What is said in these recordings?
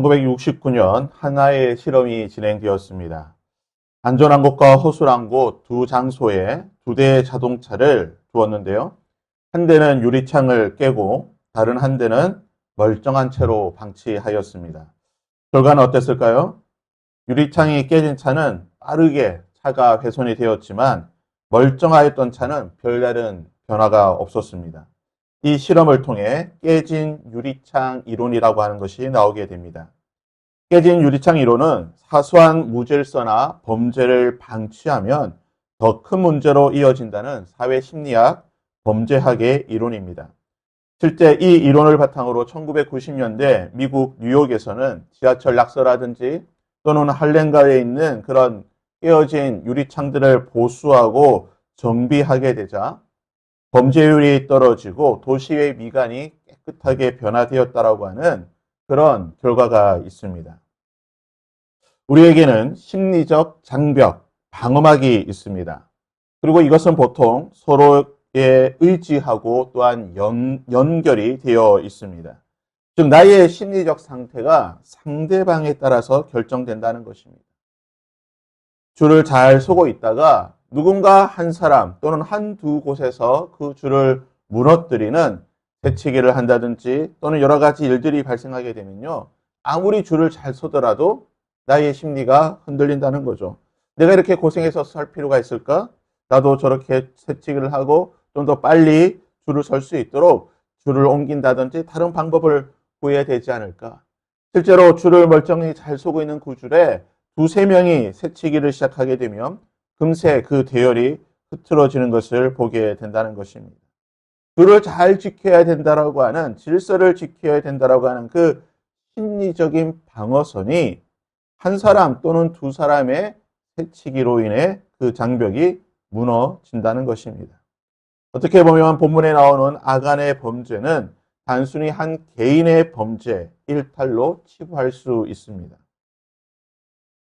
1969년 하나의 실험이 진행되었습니다. 안전한 곳과 허술한 곳 두 장소에 두 대의 자동차를 두었는데요. 한 대는 유리창을 깨고 다른 한 대는 멀쩡한 채로 방치하였습니다. 결과는 어땠을까요? 유리창이 깨진 차는 빠르게 차가 훼손이 되었지만 멀쩡하였던 차는 별다른 변화가 없었습니다. 이 실험을 통해 깨진 유리창 이론이라고 하는 것이 나오게 됩니다. 깨진 유리창 이론은 사소한 무질서나 범죄를 방치하면 더 큰 문제로 이어진다는 사회심리학, 범죄학의 이론입니다. 실제 이 이론을 바탕으로 1990년대 미국 뉴욕에서는 지하철 낙서라든지 또는 할렘가에 있는 그런 깨어진 유리창들을 보수하고 정비하게 되자 범죄율이 떨어지고 도시의 미관이 깨끗하게 변화되었다라고 하는 그런 결과가 있습니다. 우리에게는 심리적 장벽, 방어막이 있습니다. 그리고 이것은 보통 서로에 의지하고 또한 연결이 되어 있습니다. 즉 나의 심리적 상태가 상대방에 따라서 결정된다는 것입니다. 줄을 잘 서고 있다가 누군가 한 사람 또는 한두 곳에서 그 줄을 무너뜨리는 새치기를 한다든지 또는 여러 가지 일들이 발생하게 되면요. 아무리 줄을 잘 서더라도 나의 심리가 흔들린다는 거죠. 내가 이렇게 고생해서 설 필요가 있을까? 나도 저렇게 새치기를 하고 좀 더 빨리 줄을 설 수 있도록 줄을 옮긴다든지 다른 방법을 구해야 되지 않을까? 실제로 줄을 멀쩡히 잘 서고 있는 그 줄에 두세 명이 새치기를 시작하게 되면 금세 그 대열이 흐트러지는 것을 보게 된다는 것입니다. 줄을 잘 지켜야 된다라고 하는 질서를 지켜야 된다라고 하는 그 심리적인 방어선이 한 사람 또는 두 사람의 새치기로 인해 그 장벽이 무너진다는 것입니다. 어떻게 보면 본문에 나오는 아간의 범죄는 단순히 한 개인의 범죄, 일탈로 치부할 수 있습니다.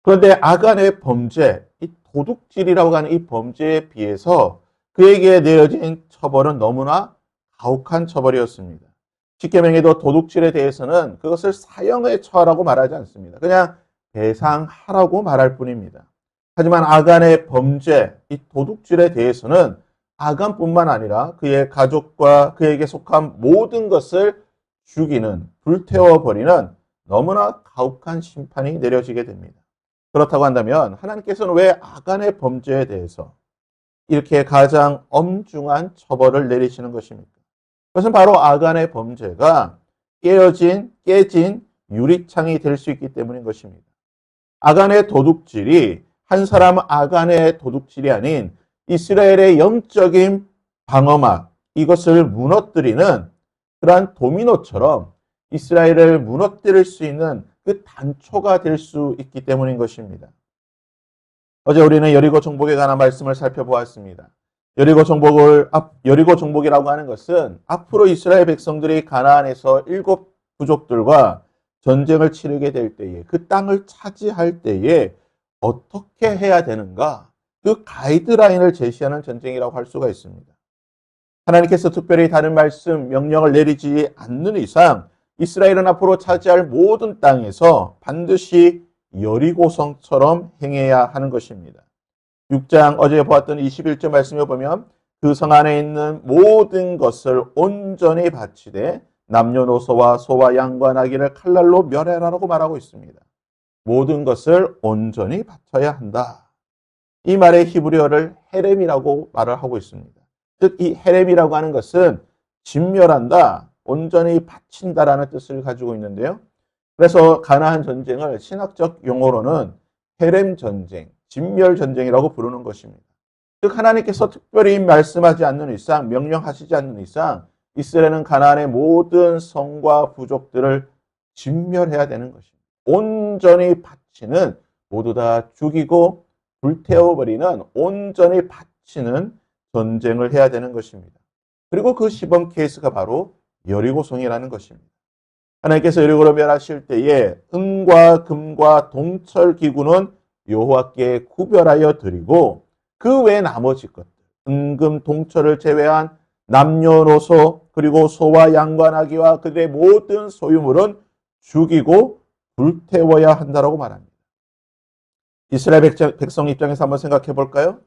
그런데 아간의 범죄, 이 도둑질이라고 하는 이 범죄에 비해서 그에게 내려진 처벌은 너무나 가혹한 처벌이었습니다. 십계명에도 도둑질에 대해서는 그것을 사형에 처하라고 말하지 않습니다. 그냥 배상하라고 말할 뿐입니다. 하지만 아간의 범죄, 이 도둑질에 대해서는 아간뿐만 아니라 그의 가족과 그에게 속한 모든 것을 죽이는, 불태워버리는 너무나 가혹한 심판이 내려지게 됩니다. 그렇다고 한다면 하나님께서는 왜 아간의 범죄에 대해서 이렇게 가장 엄중한 처벌을 내리시는 것입니까? 그것은 바로 아간의 범죄가 깨진 유리창이 될 수 있기 때문인 것입니다. 아간의 도둑질이 한 사람 아간의 도둑질이 아닌 이스라엘의 영적인 방어막, 이것을 무너뜨리는 그러한 도미노처럼 이스라엘을 무너뜨릴 수 있는 그 단초가 될 수 있기 때문인 것입니다. 어제 우리는 여리고 정복에 관한 말씀을 살펴보았습니다. 여리고 정복이라고 하는 것은 앞으로 이스라엘 백성들이 가나안에서 7 부족들과 전쟁을 치르게 될 때에 그 땅을 차지할 때에 어떻게 해야 되는가? 그 가이드라인을 제시하는 전쟁이라고 할 수가 있습니다. 하나님께서 특별히 다른 말씀, 명령을 내리지 않는 이상 이스라엘은 앞으로 차지할 모든 땅에서 반드시 여리고성처럼 행해야 하는 것입니다. 6장 어제 보았던 21절 말씀에 보면 그 성 안에 있는 모든 것을 온전히 바치되 남녀노소와 소와 양과 나귀를 칼날로 멸해라라고 말하고 있습니다. 모든 것을 온전히 바쳐야 한다. 이 말의 히브리어를 헤렘이라고 말을 하고 있습니다. 즉 이 헤렘이라고 하는 것은 진멸한다, 온전히 바친다라는 뜻을 가지고 있는데요. 그래서 가나안 전쟁을 신학적 용어로는 헤렘 전쟁, 진멸 전쟁이라고 부르는 것입니다. 즉 하나님께서 특별히 말씀하지 않는 이상, 명령하시지 않는 이상 이스라엘은 가나안의 모든 성과 부족들을 진멸해야 되는 것입니다. 온전히 바치는, 모두 다 죽이고 불태워버리는, 온전히 바치는 전쟁을 해야 되는 것입니다. 그리고 그 시범 케이스가 바로 여리고성이라는 것입니다. 하나님께서 여리고를 멸하실 때에 은과 금과 동철 기구는 여호와께 구별하여 드리고 그 외 나머지 것들, 은금 동철을 제외한 남녀노소 그리고 소와 양과 나귀와 그들의 모든 소유물은 죽이고 불태워야 한다라고 말합니다. 이스라엘 백성 입장에서 한번 생각해 볼까요?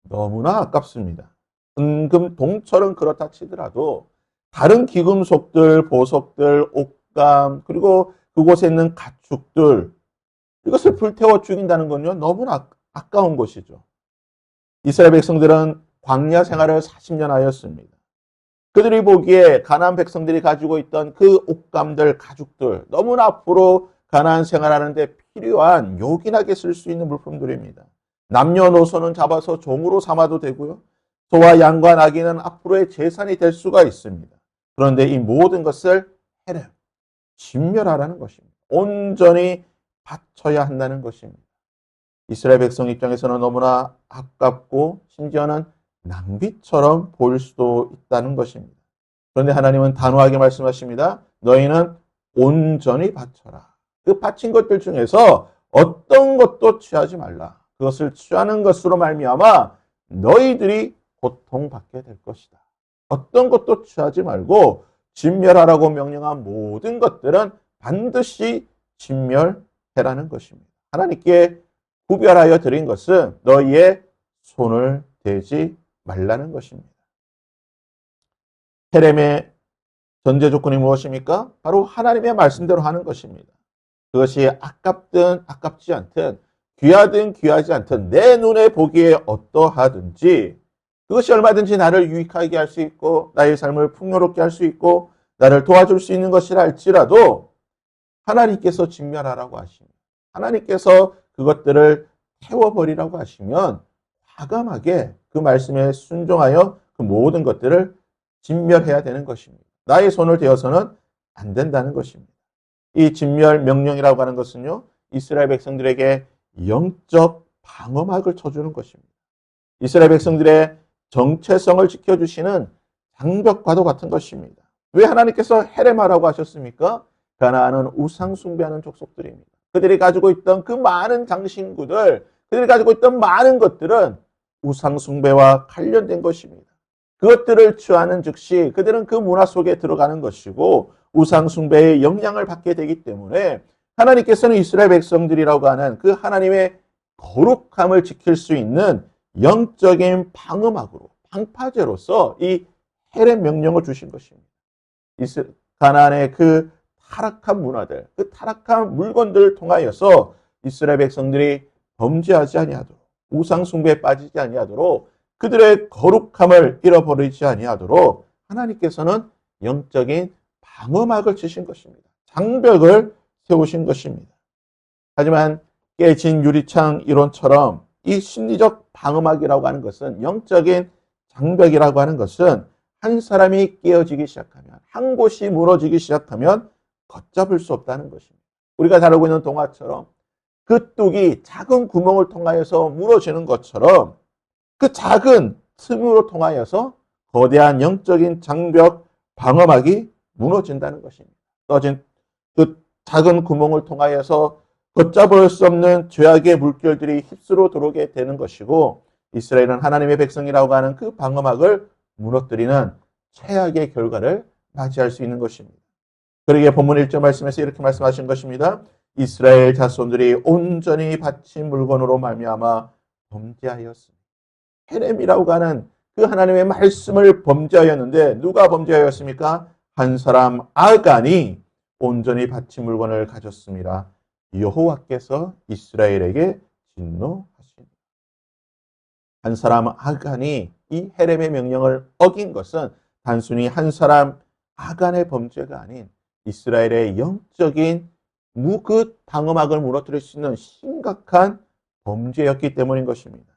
너무나 아깝습니다. 은금 동철은 그렇다 치더라도 다른 귀금속들, 보석들, 옷감, 그리고 그곳에 있는 가축들, 이것을 불태워 죽인다는 건요, 너무나 아까운 것이죠. 이스라엘 백성들은 광야 생활을 40년 하였습니다. 그들이 보기에 가나안 백성들이 가지고 있던 그 옷감들, 가죽들, 너무나 앞으로 가나안 생활하는데 필요한 요긴하게 쓸 수 있는 물품들입니다. 남녀노소는 잡아서 종으로 삼아도 되고요. 소와 양과 나귀는 앞으로의 재산이 될 수가 있습니다. 그런데 이 모든 것을 해려, 진멸하라는 것입니다. 온전히 바쳐야 한다는 것입니다. 이스라엘 백성 입장에서는 너무나 아깝고 심지어는 낭비처럼 보일 수도 있다는 것입니다. 그런데 하나님은 단호하게 말씀하십니다. 너희는 온전히 바쳐라. 그 바친 것들 중에서 어떤 것도 취하지 말라. 그것을 취하는 것으로 말미암아 너희들이 고통받게 될 것이다. 어떤 것도 취하지 말고 진멸하라고 명령한 모든 것들은 반드시 진멸해라는 것입니다. 하나님께 구별하여 드린 것은 너희의 손을 대지 말라는 것입니다. 헤렘의 전제 조건이 무엇입니까? 바로 하나님의 말씀대로 하는 것입니다. 그것이 아깝든 아깝지 않든 귀하든 귀하지 않든 내 눈에 보기에 어떠하든지 그것이 얼마든지 나를 유익하게 할 수 있고 나의 삶을 풍요롭게 할 수 있고 나를 도와줄 수 있는 것이라 할지라도 하나님께서 진멸하라고 하십니다. 하나님께서 그것들을 태워버리라고 하시면 과감하게 그 말씀에 순종하여 그 모든 것들을 진멸해야 되는 것입니다. 나의 손을 대어서는 안 된다는 것입니다. 이 진멸 명령이라고 하는 것은요, 이스라엘 백성들에게 영적 방어막을 쳐주는 것입니다. 이스라엘 백성들의 정체성을 지켜주시는 장벽과도 같은 것입니다. 왜 하나님께서 헤레마라고 하셨습니까? 가나안은 우상 숭배하는 족속들입니다. 그들이 가지고 있던 그 많은 장신구들, 그들이 가지고 있던 많은 것들은 우상 숭배와 관련된 것입니다. 그것들을 취하는 즉시 그들은 그 문화 속에 들어가는 것이고 우상 숭배의 영향을 받게 되기 때문에 하나님께서는 이스라엘 백성들이라고 하는 그 하나님의 거룩함을 지킬 수 있는 영적인 방어막으로 방파제로서 이 헤렘 명령을 주신 것입니다. 가나안의 그 타락한 문화들, 그 타락한 물건들을 통하여서 이스라엘 백성들이 범죄하지 아니하도록 우상 숭배에 빠지지 아니하도록 그들의 거룩함을 잃어버리지 아니하도록 하나님께서는 영적인 방어막을 치신 것입니다. 장벽을 세우신 것입니다. 하지만 깨진 유리창 이론처럼 이 심리적 방어막이라고 하는 것은 영적인 장벽이라고 하는 것은 한 사람이 깨어지기 시작하면 한 곳이 무너지기 시작하면 걷잡을 수 없다는 것입니다. 우리가 잘 알고 있는 동화처럼 그 뚝이 작은 구멍을 통하여서 무너지는 것처럼 그 작은 틈으로 통하여서 거대한 영적인 장벽 방어막이 무너진다는 것입니다. 떠진 그 작은 구멍을 통하여서 걷잡을 수 없는 죄악의 물결들이 휩쓸어 들어오게 되는 것이고 이스라엘은 하나님의 백성이라고 하는 그 방어막을 무너뜨리는 최악의 결과를 맞이할 수 있는 것입니다. 그러기에 본문 1절 말씀에서 이렇게 말씀하신 것입니다. 이스라엘 자손들이 온전히 바친 물건으로 말미암아 범죄하였습니다. 헤렘이라고 하는 그 하나님의 말씀을 범죄하였는데 누가 범죄하였습니까? 한 사람 아간이 온전히 바친 물건을 가졌습니다. 여호와께서 이스라엘에게 진노하십니다. 한 사람 아간이 이 헤렘의 명령을 어긴 것은 단순히 한 사람 아간의 범죄가 아닌 이스라엘의 영적인 무그 방어막을 무너뜨릴 수 있는 심각한 범죄였기 때문인 것입니다.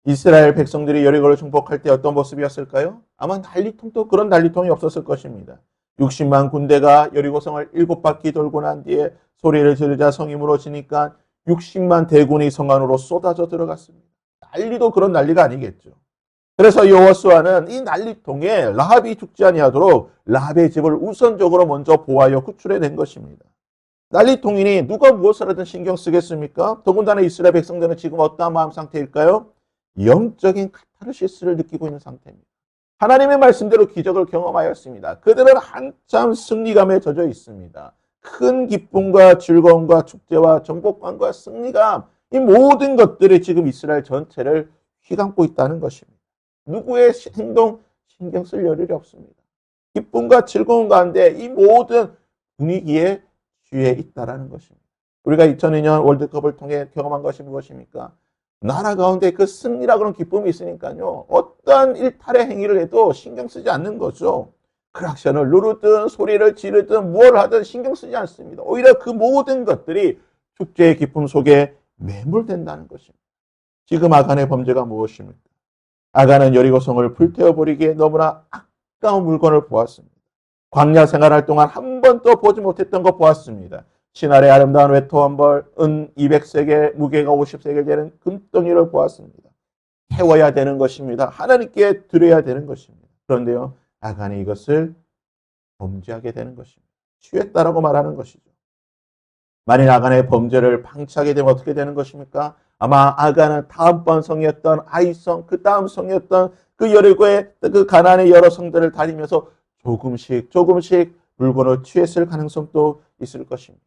이스라엘 백성들이 여리고를 정복할 때 어떤 모습이었을까요? 아마 난리통도 그런 난리통이 없었을 것입니다. 60만 군대가 여리고성을 7바퀴 돌고 난 뒤에 소리를 지르자 성이 무너지니까 60만 대군이 성 안으로 쏟아져 들어갔습니다. 난리도 그런 난리가 아니겠죠. 그래서 여호수아는 이 난리통에 라합이 죽지 아니하도록 라합의 집을 우선적으로 먼저 보호하여 구출해낸 것입니다. 난리통이니 누가 무엇을 하든 신경 쓰겠습니까? 더군다나 이스라엘 백성들은 지금 어떠한 마음 상태일까요? 영적인 카타르시스를 느끼고 있는 상태입니다. 하나님의 말씀대로 기적을 경험하였습니다. 그들은 한참 승리감에 젖어 있습니다. 큰 기쁨과 즐거움과 축제와 정복감과 승리감, 이 모든 것들이 지금 이스라엘 전체를 휘감고 있다는 것입니다. 누구의 행동 신경 쓸 여력이 없습니다. 기쁨과 즐거움 가운데 이 모든 분위기에 취해 있다는 것입니다. 우리가 2002년 월드컵을 통해 경험한 것이 무엇입니까? 나라 가운데 그 승리라고 하는 기쁨이 있으니까요. 어떠한 일탈의 행위를 해도 신경 쓰지 않는 거죠. 크락션을 누르든 소리를 지르든 뭘 하든 신경 쓰지 않습니다. 오히려 그 모든 것들이 축제의 기쁨 속에 매몰된다는 것입니다. 지금 아간의 범죄가 무엇입니까? 아간은 여리고성을 불태워버리기에 너무나 아까운 물건을 보았습니다. 광야 생활할 동안 한 번도 보지 못했던 거 보았습니다. 신할의 아름다운 외토 한 벌, 은 200세겔, 무게가 50세겔 되는 금덩이를 보았습니다. 태워야 되는 것입니다. 하나님께 드려야 되는 것입니다. 그런데요, 아간이 이것을 범죄하게 되는 것입니다. 취했다라고 말하는 것이죠. 만일 아간의 범죄를 방치하게 되면 어떻게 되는 것입니까? 아마 아간은 다음번 성이었던 아이성, 그 다음 성이었던 그 여리고의 그 가나안의 여러 성들을 다니면서 조금씩 물건을 취했을 가능성도 있을 것입니다.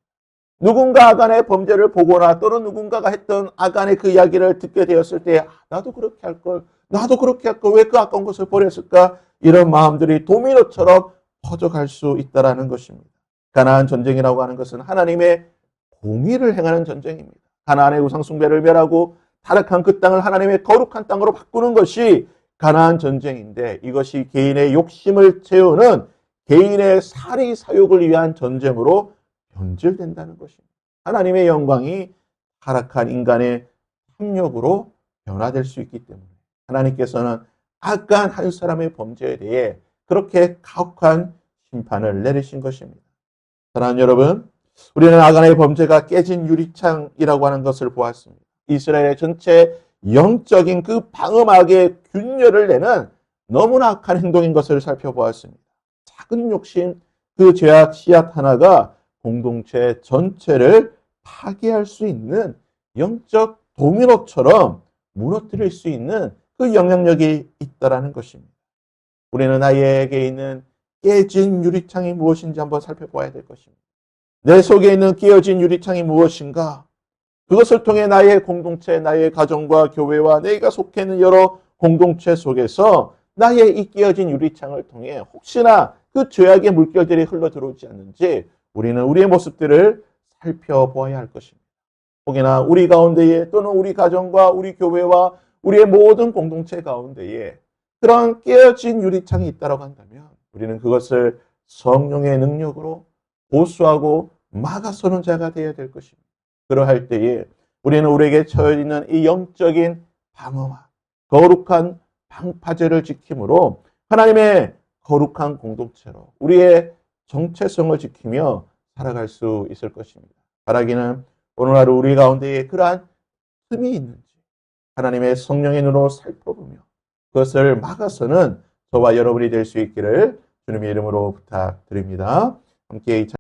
누군가 아간의 범죄를 보거나 또는 누군가가 했던 아간의 그 이야기를 듣게 되었을 때 나도 그렇게 할 걸, 나도 그렇게 할 걸, 왜 그 아까운 것을 버렸을까? 이런 마음들이 도미노처럼 퍼져갈 수 있다는 것입니다. 가나안 전쟁이라고 하는 것은 하나님의 공의를 행하는 전쟁입니다. 가나안의 우상 숭배를 멸하고 타락한 그 땅을 하나님의 거룩한 땅으로 바꾸는 것이 가나안 전쟁인데, 이것이 개인의 욕심을 채우는 개인의 사리 사욕을 위한 전쟁으로 변질된다는 것입니다. 하나님의 영광이 타락한 인간의 탐욕으로 변화될 수 있기 때문에 하나님께서는 아간 한 사람의 범죄에 대해 그렇게 가혹한 심판을 내리신 것입니다. 사랑하는 여러분, 우리는 아간의 범죄가 깨진 유리창이라고 하는 것을 보았습니다. 이스라엘의 전체 영적인 그 방음악의 균열을 내는 너무나 악한 행동인 것을 살펴보았습니다. 작은 욕심, 그 죄악 씨앗 하나가 공동체 전체를 파괴할 수 있는 영적 도미노처럼 무너뜨릴 수 있는 그 영향력이 있다는 것입니다. 우리는 나에게 있는 깨진 유리창이 무엇인지 한번 살펴봐야 될 것입니다. 내 속에 있는 깨어진 유리창이 무엇인가? 그것을 통해 나의 공동체, 나의 가정과 교회와 내가 속해 있는 여러 공동체 속에서 나의 이 깨어진 유리창을 통해 혹시나 그 죄악의 물결들이 흘러 들어오지 않는지 우리는 우리의 모습들을 살펴보아야 할 것입니다. 혹여나 우리 가운데에 또는 우리 가정과 우리 교회와 우리의 모든 공동체 가운데에 그런 깨어진 유리창이 있다고 한다면 우리는 그것을 성령의 능력으로 보수하고 막아서는 자가 되어야 될 것입니다. 그러할 때에 우리는 우리에게 처해 있는 이 영적인 방어와 거룩한 방파제를 지킴으로 하나님의 거룩한 공동체로 우리의 정체성을 지키며 살아갈 수 있을 것입니다. 바라기는 오늘 하루 우리 가운데에 그러한 틈이 있는지 하나님의 성령의 눈으로 살펴보며 그것을 막아서는 저와 여러분이 될 수 있기를 주님의 이름으로 부탁드립니다. 함께